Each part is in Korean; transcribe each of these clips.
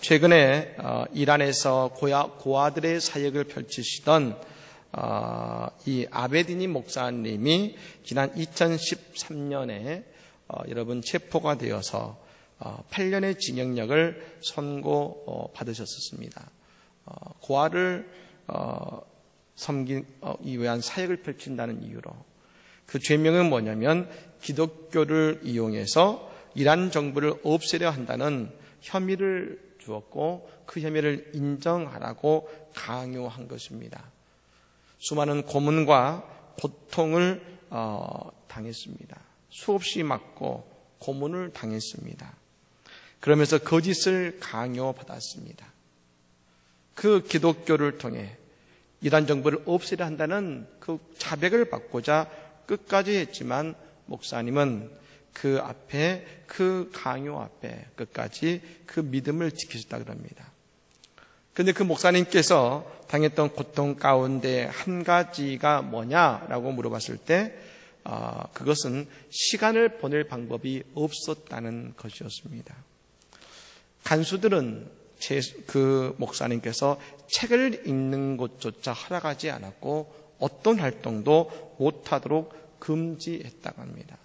최근에 이란에서 고아들의 사역을 펼치시던 이 아베디니 목사님이 지난 2013년에 여러분 체포가 되어서 8년의 징역력을 선고받으셨었습니다. 고아를 섬기기 위한 사역을 펼친다는 이유로. 그 죄명은 뭐냐면 기독교를 이용해서 이란 정부를 없애려 한다는 혐의를 주었고 그 혐의를 인정하라고 강요한 것입니다. 수많은 고문과 고통을 당했습니다. 수없이 맞고 고문을 당했습니다. 그러면서 거짓을 강요받았습니다. 그 기독교를 통해 이란 정부를 없애려 한다는 그 자백을 받고자 끝까지 했지만 목사님은 그 앞에, 그 강요 앞에 끝까지 그 믿음을 지키셨다 그럽니다. 그런데 그 목사님께서 당했던 고통 가운데 한 가지가 뭐냐라고 물어봤을 때 그것은 시간을 보낼 방법이 없었다는 것이었습니다. 간수들은 그 목사님께서 책을 읽는 것조차 허락하지 않았고 어떤 활동도 못하도록 금지했다고 합니다.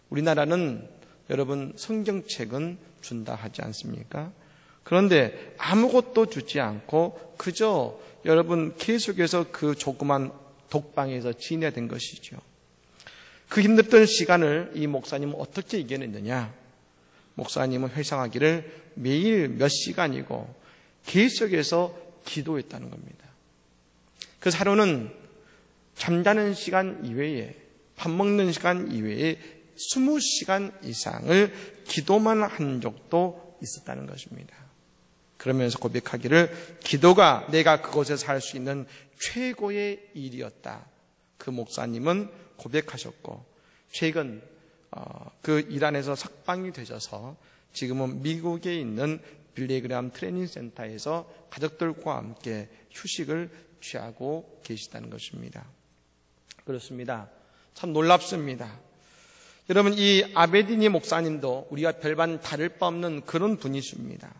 우리나라는 여러분 성경책은 준다 하지 않습니까? 그런데 아무것도 주지 않고 그저 여러분 계속해서 그 조그만 독방에서 지내야 된 것이죠. 그 힘들던 시간을 이 목사님은 어떻게 이겨냈느냐? 목사님은 회상하기를 매일 몇 시간이고 계속해서 기도했다는 겁니다. 그 하루는 잠자는 시간 이외에 밥 먹는 시간 이외에 20시간 이상을 기도만 한 적도 있었다는 것입니다. 그러면서 고백하기를 기도가 내가 그곳에서 할 수 있는 최고의 일이었다. 그 목사님은 고백하셨고 최근 그 이란에서 석방이 되셔서 지금은 미국에 있는 빌리그람 트레이닝 센터에서 가족들과 함께 휴식을 취하고 계시다는 것입니다. 그렇습니다. 참 놀랍습니다. 여러분 이 아베디니 목사님도 우리와 별반 다를 바 없는 그런 분이십니다.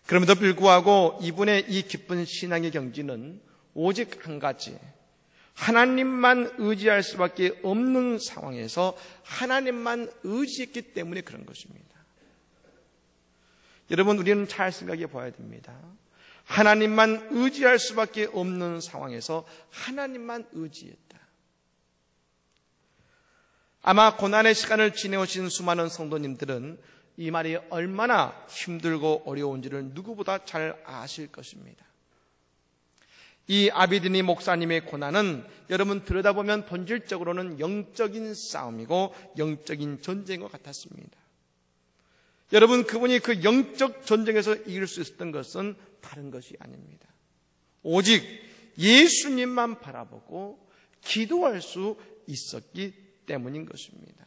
그럼에도 불구하고 이분의 이 깊은 신앙의 경지는 오직 한 가지, 하나님만 의지할 수밖에 없는 상황에서 하나님만 의지했기 때문에 그런 것입니다. 여러분 우리는 잘 생각해 봐야 됩니다. 하나님만 의지할 수밖에 없는 상황에서 하나님만 의지했다. 아마 고난의 시간을 지내오신 수많은 성도님들은 이 말이 얼마나 힘들고 어려운지를 누구보다 잘 아실 것입니다. 이 아비디니 목사님의 고난은 여러분 들여다보면 본질적으로는 영적인 싸움이고 영적인 전쟁과 같았습니다. 여러분 그분이 그 영적 전쟁에서 이길 수 있었던 것은 다른 것이 아닙니다. 오직 예수님만 바라보고 기도할 수 있었기 때문인 것입니다.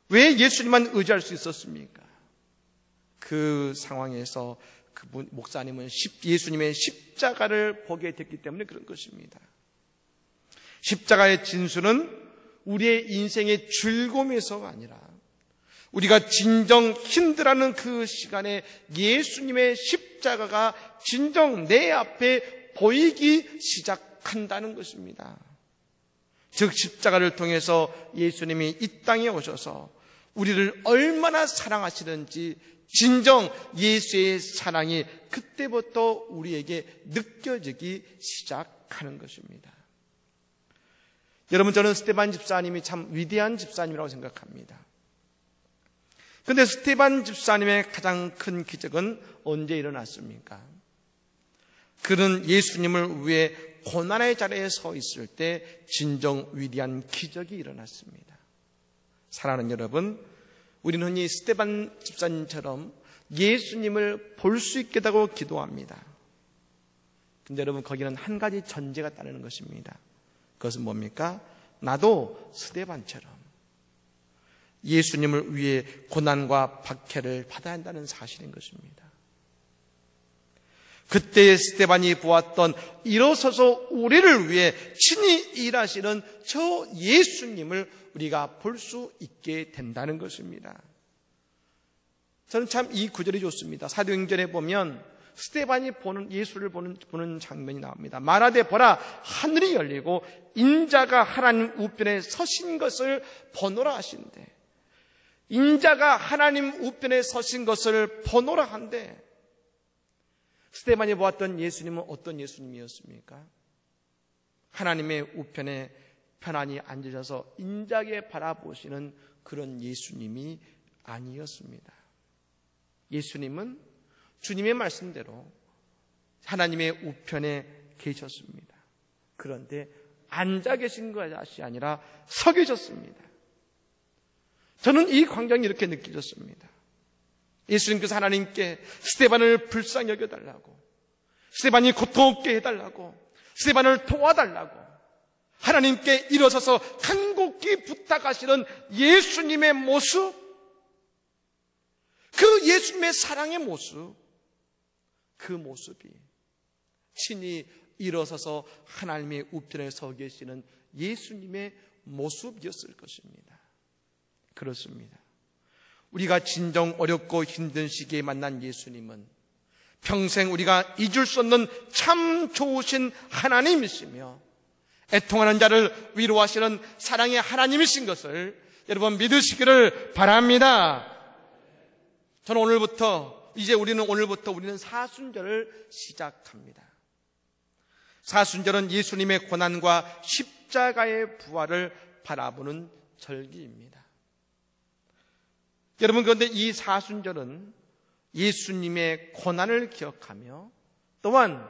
왜 예수님만 의지할 수 있었습니까? 그 상황에서 그 목사님은 예수님의 십자가를 보게 됐기 때문에 그런 것입니다. 십자가의 진수는 우리의 인생의 즐거움에서가 아니라 우리가 진정 힘들어하는 그 시간에 예수님의 십자가가 진정 내 앞에 보이기 시작한다는 것입니다. 즉 십자가를 통해서 예수님이 이 땅에 오셔서 우리를 얼마나 사랑하시는지 진정 예수의 사랑이 그때부터 우리에게 느껴지기 시작하는 것입니다. 여러분 저는 스테반 집사님이 참 위대한 집사님이라고 생각합니다. 그런데 스테반 집사님의 가장 큰 기적은 언제 일어났습니까? 그는 예수님을 위해 고난의 자리에 서 있을 때 진정 위대한 기적이 일어났습니다. 사랑하는 여러분, 우리는 흔히 스테반 집사님처럼 예수님을 볼 수 있겠다고 기도합니다. 근데 여러분 거기는 한 가지 전제가 따르는 것입니다. 그것은 뭡니까? 나도 스테반처럼 예수님을 위해 고난과 박해를 받아야 한다는 사실인 것입니다. 그때 스테반이 보았던 일어서서 우리를 위해 친히 일하시는 저 예수님을 우리가 볼 수 있게 된다는 것입니다. 저는 참 이 구절이 좋습니다. 사도행전에 보면 스데반이 예수를 보는 장면이 나옵니다. 말하되 보라, 하늘이 열리고 인자가 하나님 우편에 서신 것을 보노라 하신대. 인자가 하나님 우편에 서신 것을 보노라 한대. 스데반이 보았던 예수님은 어떤 예수님이었습니까? 하나님의 우편에 편안히 앉으셔서 인자게 바라보시는 그런 예수님이 아니었습니다. 예수님은 주님의 말씀대로 하나님의 우편에 계셨습니다. 그런데 앉아 계신 것이 아니라 서 계셨습니다. 저는 이 광경이 이렇게 느껴졌습니다. 예수님께서 하나님께 스데반을 불쌍히 여겨달라고, 스데반이 고통 없게 해달라고, 스데반을 도와달라고 하나님께 일어서서 간곡히 부탁하시는 예수님의 모습, 그 예수님의 사랑의 모습, 그 모습이 친히 일어서서 하나님의 우편에 서 계시는 예수님의 모습이었을 것입니다. 그렇습니다. 우리가 진정 어렵고 힘든 시기에 만난 예수님은 평생 우리가 잊을 수 없는 참 좋으신 하나님이시며 애통하는 자를 위로하시는 사랑의 하나님이신 것을 여러분 믿으시기를 바랍니다. 저는 오늘부터 우리는 사순절을 시작합니다. 사순절은 예수님의 고난과 십자가의 부활을 바라보는 절기입니다. 여러분, 그런데 이 사순절은 예수님의 고난을 기억하며 또한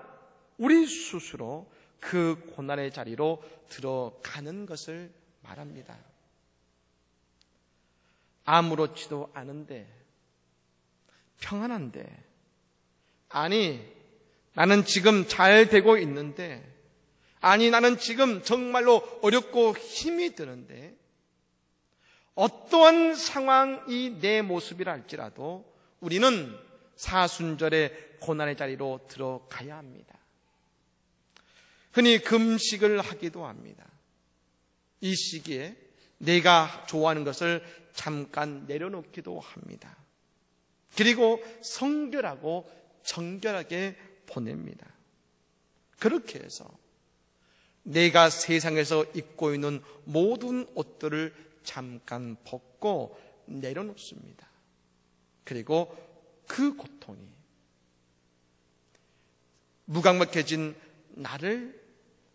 우리 스스로 그 고난의 자리로 들어가는 것을 말합니다. 아무렇지도 않은데, 평안한데, 아니 나는 지금 잘 되고 있는데, 아니 나는 지금 정말로 어렵고 힘이 드는데, 어떠한 상황이 내 모습이라 할지라도 우리는 사순절의 고난의 자리로 들어가야 합니다. 흔히 금식을 하기도 합니다. 이 시기에 내가 좋아하는 것을 잠깐 내려놓기도 합니다. 그리고 성결하고 정결하게 보냅니다. 그렇게 해서 내가 세상에서 입고 있는 모든 옷들을 잠깐 벗고 내려놓습니다. 그리고 그 고통이 무감각해진 나를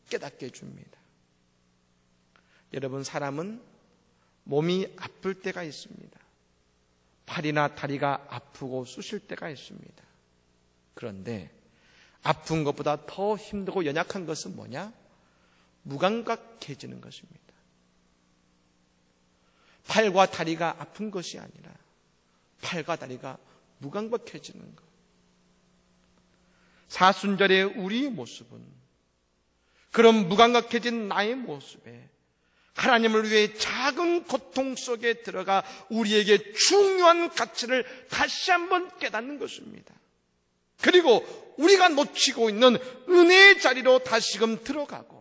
깨닫게 해줍니다. 여러분, 사람은 몸이 아플 때가 있습니다. 팔이나 다리가 아프고 쑤실 때가 있습니다. 그런데 아픈 것보다 더 힘들고 연약한 것은 뭐냐? 무감각해지는 것입니다. 팔과 다리가 아픈 것이 아니라 팔과 다리가 무감각해지는 것. 사순절의 우리의 모습은 그런 무감각해진 나의 모습에 하나님을 위해 작은 고통 속에 들어가 우리에게 중요한 가치를 다시 한번 깨닫는 것입니다. 그리고 우리가 놓치고 있는 은혜의 자리로 다시금 들어가고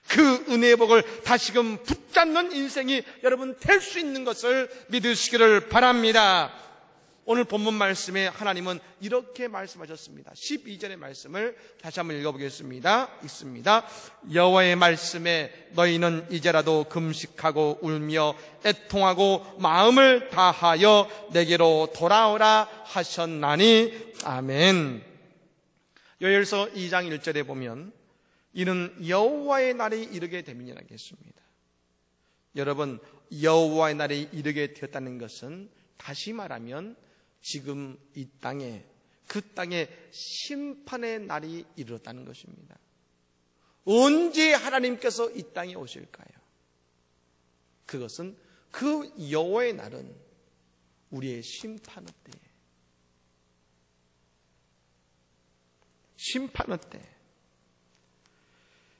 그 은혜의 복을 다시금 붙잡는 인생이 여러분 될 수 있는 것을 믿으시기를 바랍니다. 오늘 본문 말씀에 하나님은 이렇게 말씀하셨습니다. 12절의 말씀을 다시 한번 읽어보겠습니다. 읽습니다. 여호와의 말씀에 너희는 이제라도 금식하고 울며 애통하고 마음을 다하여 내게로 돌아오라 하셨나니. 아멘. 요엘서 2장 1절에 보면 이는 여호와의 날이 이르게 됨이니라 했습니다. 여러분, 여호와의 날이 이르게 되었다는 것은 다시 말하면 지금 이 땅에, 그 땅에 심판의 날이 이르렀다는 것입니다. 언제 하나님께서 이 땅에 오실까요? 그것은 그 여호와의 날은 우리의 심판의 때에, 심판의 때,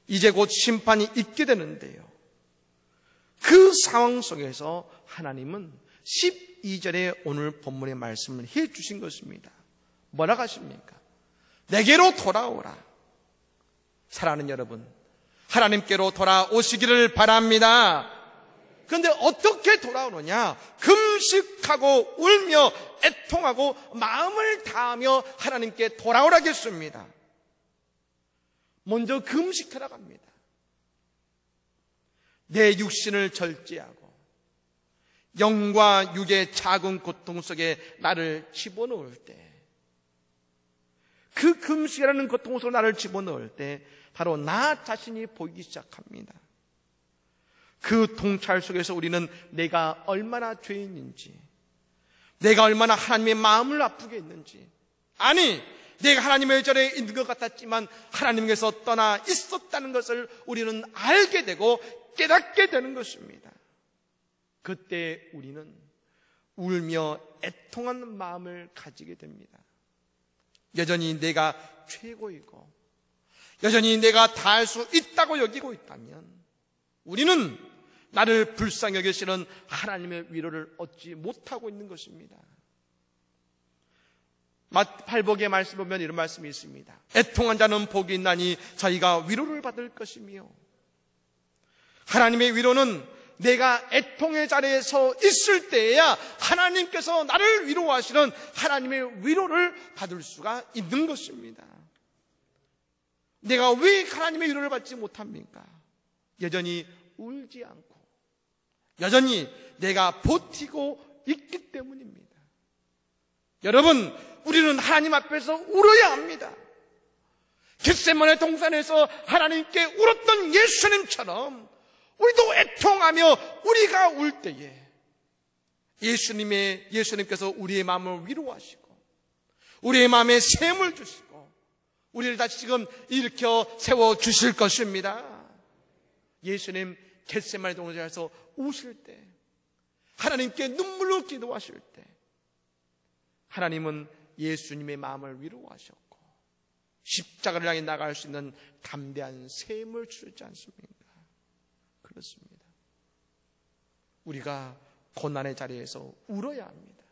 이제 곧 심판이 있게 되는데요. 그 상황 속에서 하나님은 12절에 오늘 본문의 말씀을 해 주신 것입니다. 뭐라고 하십니까? 내게로 돌아오라. 사랑하는 여러분, 하나님께로 돌아오시기를 바랍니다. 그런데 어떻게 돌아오느냐? 금식하고 울며 애통하고 마음을 다하며 하나님께 돌아오라겠습니다. 먼저 금식하라고 합니다. 내 육신을 절제하고 영과 육의 작은 고통 속에 나를 집어넣을 때, 그 금식이라는 고통 속에 나를 집어넣을 때 바로 나 자신이 보이기 시작합니다. 그 통찰 속에서 우리는 내가 얼마나 죄인인지, 내가 얼마나 하나님의 마음을 아프게 했는지, 아니 내가 하나님의 절에 있는 것 같았지만 하나님께서 떠나 있었다는 것을 우리는 알게 되고 깨닫게 되는 것입니다. 그때 우리는 울며 애통하는 마음을 가지게 됩니다. 여전히 내가 최고이고 여전히 내가 다 할 수 있다고 여기고 있다면 우리는 나를 불쌍히 여기시는 하나님의 위로를 얻지 못하고 있는 것입니다. 팔복의 말씀 보면 이런 말씀이 있습니다. 애통한 자는 복이 있나니 자기가 위로를 받을 것이며, 하나님의 위로는 내가 애통의 자리에 서 있을 때에야 하나님께서 나를 위로하시는 하나님의 위로를 받을 수가 있는 것입니다. 내가 왜 하나님의 위로를 받지 못합니까? 여전히 울지 않고 여전히 내가 버티고 있기 때문입니다. 여러분, 우리는 하나님 앞에서 울어야 합니다. 겟세마네 동산에서 하나님께 울었던 예수님처럼 우리도 애통하며 우리가 울 때에 예수님께서 우리의 마음을 위로하시고 우리의 마음에 샘을 주시고 우리를 다시 지금 일으켜 세워주실 것입니다. 예수님 겟세마네 동산에서 우실 때, 하나님께 눈물로 기도하실 때 하나님은 예수님의 마음을 위로하셨고 십자가를 향해 나갈 수 있는 담대한 샘을 주지 않습니까? 그렇습니다. 우리가 고난의 자리에서 울어야 합니다.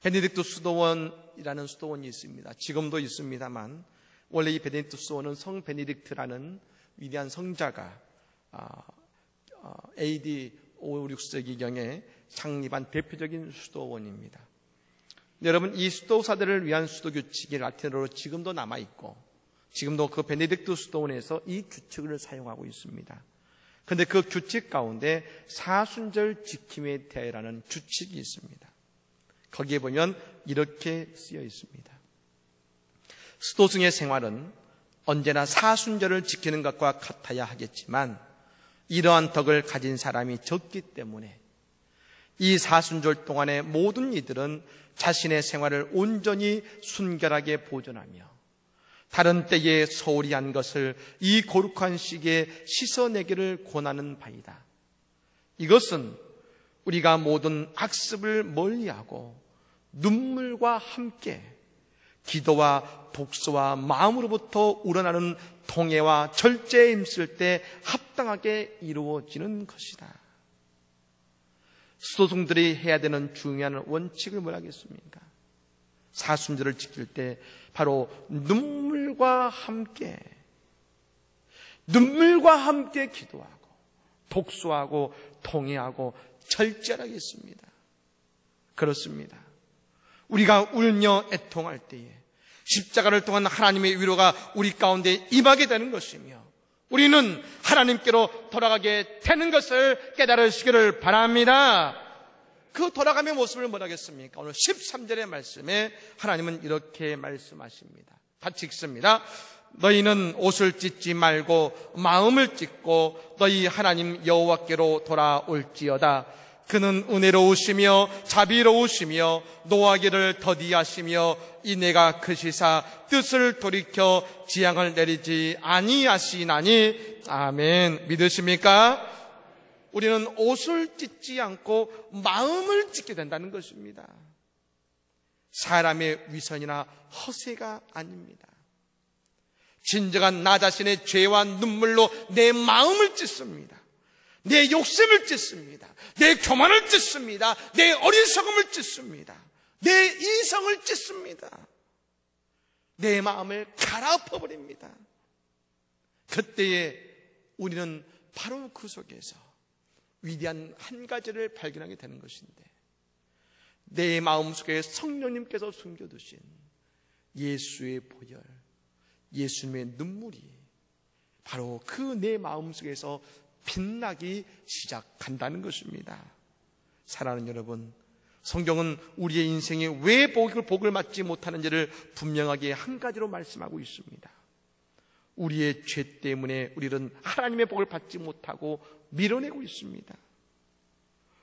베네딕토 수도원이라는 수도원이 있습니다. 지금도 있습니다만 원래 이 베네딕토 수도원은 성 베네딕트라는 위대한 성자가 AD 5, 6세기경에 창립한 대표적인 수도원입니다. 여러분, 이 수도사들을 위한 수도 규칙이 라틴어로 지금도 남아있고 지금도 그 베네딕토 수도원에서 이 규칙을 사용하고 있습니다. 그런데 그 규칙 가운데 사순절 지킴에 대하여라는 규칙이 있습니다. 거기에 보면 이렇게 쓰여 있습니다. 수도승의 생활은 언제나 사순절을 지키는 것과 같아야 하겠지만 이러한 덕을 가진 사람이 적기 때문에 이 사순절 동안의 모든 이들은 자신의 생활을 온전히 순결하게 보존하며 다른 때에 소홀히 한 것을 이 거룩한 시기에 씻어내기를 권하는 바이다. 이것은 우리가 모든 악습을 멀리하고 눈물과 함께 기도와 독서와 마음으로부터 우러나는 통회와 절제에 힘쓸 때 합당하게 이루어지는 것이다. 수도승들이 해야 되는 중요한 원칙을 뭐라겠습니까? 사순절을 지킬 때 바로 눈물과 함께 기도하고 독서하고 통회하고 절제하겠습니다. 그렇습니다. 우리가 울며 애통할 때에 십자가를 통한 하나님의 위로가 우리 가운데 임하게 되는 것이며 우리는 하나님께로 돌아가게 되는 것을 깨달으시기를 바랍니다. 그 돌아감의 모습을 뭐라겠습니까? 오늘 13절의 말씀에 하나님은 이렇게 말씀하십니다. 같이 읽습니다. 너희는 옷을 찢지 말고 마음을 찢고 너희 하나님 여호와께로 돌아올지어다. 그는 은혜로우시며 자비로우시며 노하기를 더디하시며 인애가 크시사 뜻을 돌이켜 지향을 내리지 아니하시나니. 아멘. 믿으십니까? 우리는 옷을 찢지 않고 마음을 찢게 된다는 것입니다. 사람의 위선이나 허세가 아닙니다. 진정한 나 자신의 죄와 눈물로 내 마음을 찢습니다. 내 욕심을 찢습니다. 내 교만을 찢습니다. 내 어리석음을 찢습니다. 내 이성을 찢습니다. 내 마음을 갈아엎어버립니다. 그때에 우리는 바로 그 속에서 위대한 한 가지를 발견하게 되는 것인데, 내 마음속에 성령님께서 숨겨두신 예수의 보혈, 예수님의 눈물이 바로 그 내 마음속에서 빛나기 시작한다는 것입니다. 사랑하는 여러분, 성경은 우리의 인생에 왜 복을 받지 못하는지를 분명하게 한 가지로 말씀하고 있습니다. 우리의 죄 때문에 우리는 하나님의 복을 받지 못하고 밀어내고 있습니다.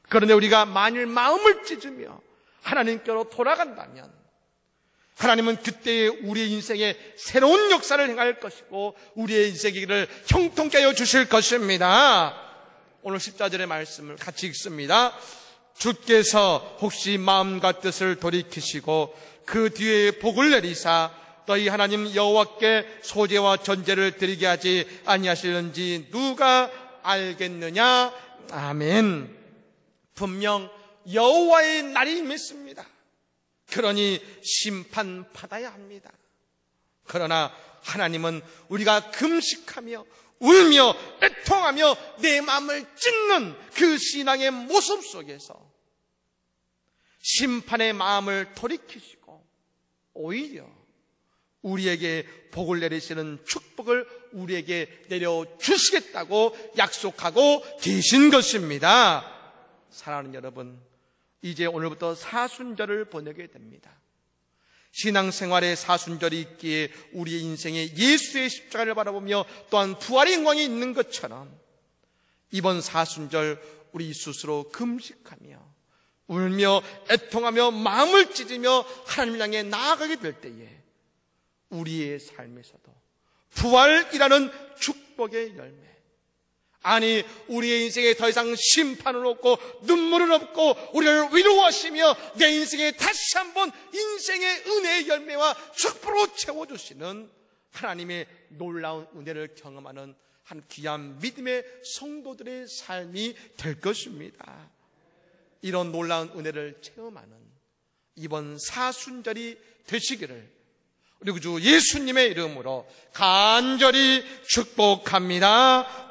그런데 우리가 만일 마음을 찢으며 하나님께로 돌아간다면 하나님은 그때에 우리의 인생에 새로운 역사를 행할 것이고 우리의 인생의 길을 형통케 하여 주실 것입니다. 오늘 14절의 말씀을 같이 읽습니다. 주께서 혹시 마음과 뜻을 돌이키시고 그 뒤에 복을 내리사 너희 하나님 여호와께 소제와 전제를 드리게 하지 아니하시는지 누가 알겠느냐. 아멘. 분명 여호와의 날이 임했습니다. 그러니 심판받아야 합니다. 그러나 하나님은 우리가 금식하며 울며 애통하며 내 마음을 찢는 그 신앙의 모습 속에서 심판의 마음을 돌이키시고 오히려 우리에게 복을 내리시는 축복을 우리에게 내려주시겠다고 약속하고 계신 것입니다. 사랑하는 여러분, 이제 오늘부터 사순절을 보내게 됩니다. 신앙생활에 사순절이 있기에 우리의 인생에 예수의 십자가를 바라보며 또한 부활의 영광이 있는 것처럼 이번 사순절 우리 스스로 금식하며 울며 애통하며 마음을 찢으며 하나님을 향해 나아가게 될 때에 우리의 삶에서도 부활이라는 축복의 열매, 아니 우리의 인생에 더 이상 심판은 없고 눈물은 없고 우리를 위로하시며 내 인생에 다시 한번 인생의 은혜의 열매와 축복으로 채워주시는 하나님의 놀라운 은혜를 경험하는 한 귀한 믿음의 성도들의 삶이 될 것입니다. 이런 놀라운 은혜를 체험하는 이번 사순절이 되시기를 우리 구주 예수님의 이름으로 간절히 축복합니다.